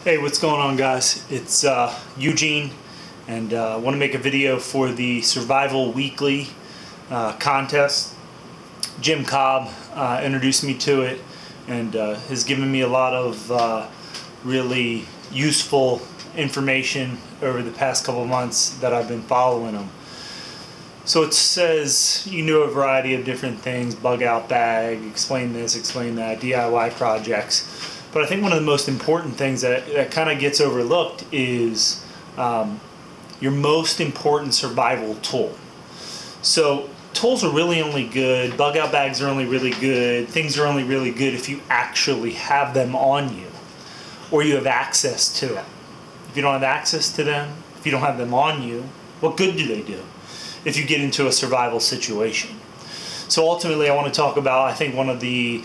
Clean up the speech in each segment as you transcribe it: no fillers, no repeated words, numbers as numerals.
Hey, what's going on, guys? It's Eugene, and I want to make a video for the Survival Weekly contest. Jim Cobb introduced me to it and has given me a lot of really useful information over the past couple of months that I've been following him. So it says you do a variety of different things: bug out bag, explain this, explain that, DIY projects. But I think one of the most important things that kind of gets overlooked is your most important survival tool. So tools are really only good, bug out bags are only really good, things are only really good if you actually have them on you or you have access to them. If you don't have access to them, if you don't have them on you, what good do they do if you get into a survival situation? So ultimately, I want to talk about, I think, one of the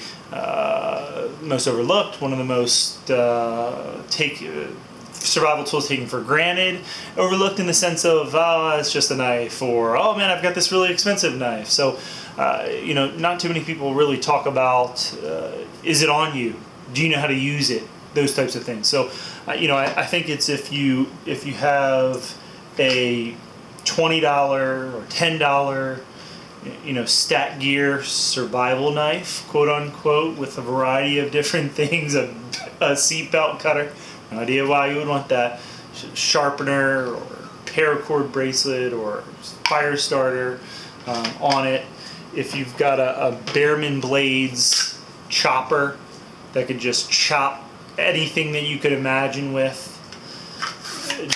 most overlooked, one of the most survival tools taken for granted. Overlooked in the sense of, oh, it's just a knife, or, oh man, I've got this really expensive knife. So, not too many people really talk about, is it on you? Do you know how to use it? Those types of things. So, I think it's if you have a $20 or $10 stat gear survival knife, quote unquote, with a variety of different things, a seatbelt cutter, no idea why you would want that, sharpener or paracord bracelet or fire starter on it. If you've got a Behrman Blades chopper that could just chop anything that you could imagine with.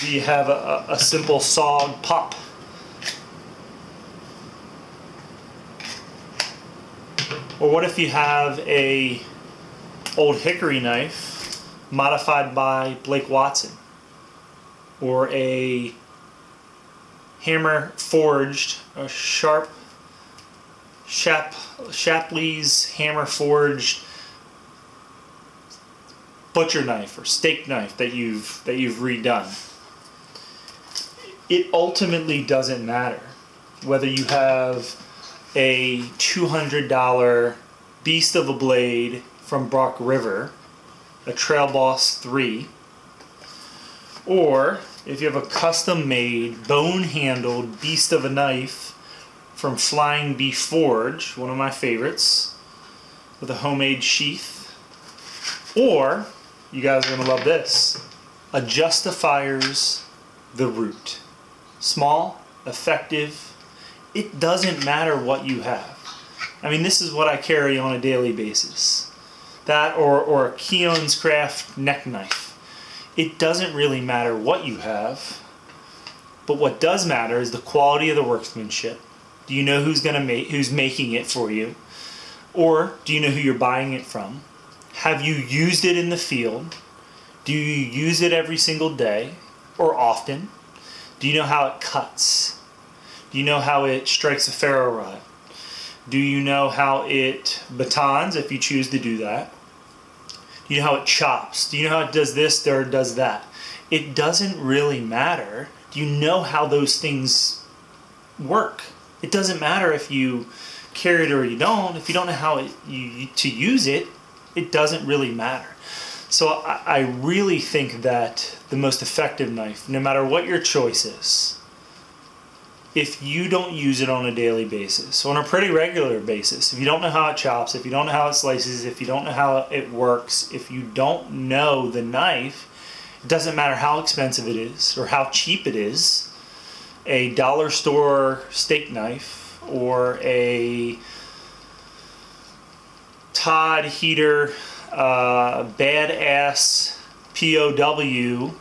Do you have a simple sawed pup? Or what if you have a old hickory knife modified by Blake Watson, or a hammer forged, a Shapley's hammer forged butcher knife or steak knife that you've redone? It ultimately doesn't matter whether you have a $200 beast of a blade from Brock River, a Trail Boss 3, or if you have a custom-made, bone-handled beast of a knife from Flying Bee Forge, one of my favorites, with a homemade sheath, or, you guys are going to love this, a Justifier's The Root. Small, effective. It doesn't matter what you have. I mean, this is what I carry on a daily basis. That or a Keown's Craft neck knife. It doesn't really matter what you have, but what does matter is the quality of the workmanship. Do you know who's making it for you? Or do you know who you're buying it from? Have you used it in the field? Do you use it every single day or often? Do you know how it cuts? Do you know how it strikes a ferro rod? Do you know how it batons, if you choose to do that? Do you know how it chops? Do you know how it does this or does that? It doesn't really matter. Do you know how those things work? It doesn't matter if you carry it or you don't. If you don't know how to use it, it doesn't really matter. So I really think that the most effective knife, no matter what your choice is, if you don't use it on a daily basis, on a pretty regular basis, if you don't know how it chops, if you don't know how it slices, if you don't know how it works, if you don't know the knife, it doesn't matter how expensive it is or how cheap it is, a dollar store steak knife or a Todd Heater badass POW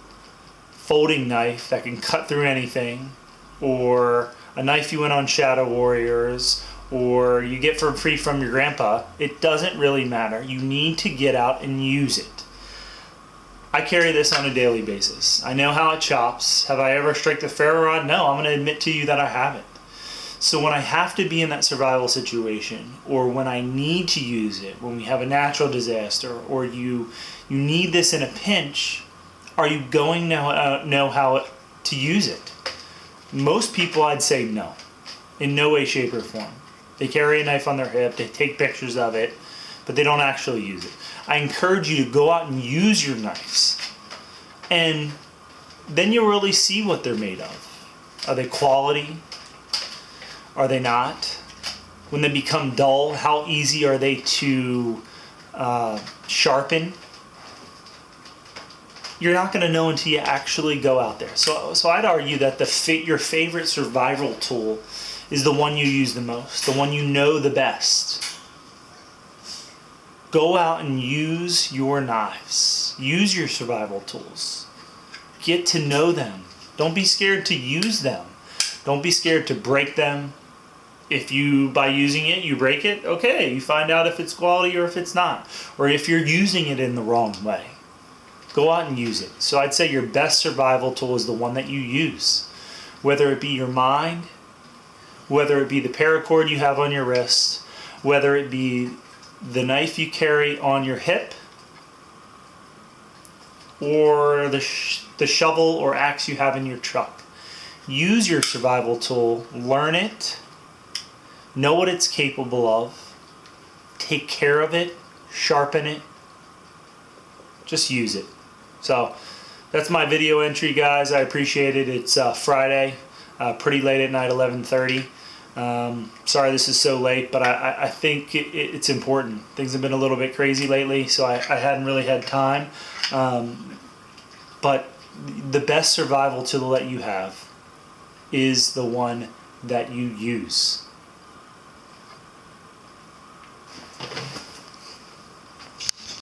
folding knife that can cut through anything, or a knife you went on Shadow Warriors, or you get for free from your grandpa, it doesn't really matter. You need to get out and use it. I carry this on a daily basis. I know how it chops. Have I ever struck the ferro rod? No, I'm going to admit to you that I haven't. So when I have to be in that survival situation, or when I need to use it, when we have a natural disaster, or you need this in a pinch, are you going to know how to use it? Most people, I'd say no. In no way, shape, or form. They carry a knife on their hip, they take pictures of it, but they don't actually use it. I encourage you to go out and use your knives. And then you'll really see what they're made of. Are they quality? Are they not? When they become dull, how easy are they to sharpen? You're not going to know until you actually go out there. So I'd argue that your favorite survival tool is the one you use the most, the one you know the best. Go out and use your knives. Use your survival tools. Get to know them. Don't be scared to use them. Don't be scared to break them. If you, by using it, you break it, okay, you find out if it's quality or if it's not. Or if you're using it in the wrong way. Go out and use it. So I'd say your best survival tool is the one that you use. Whether it be your mind, whether it be the paracord you have on your wrist, whether it be the knife you carry on your hip, or the shovel or axe you have in your truck. Use your survival tool, learn it, know what it's capable of, take care of it, sharpen it, just use it. So that's my video entry, guys. I appreciate it. It's Friday, pretty late at night, 11:30. Sorry this is so late, but I think it's important. Things have been a little bit crazy lately, so I hadn't really had time. But the best survival tool that you have is the one that you use.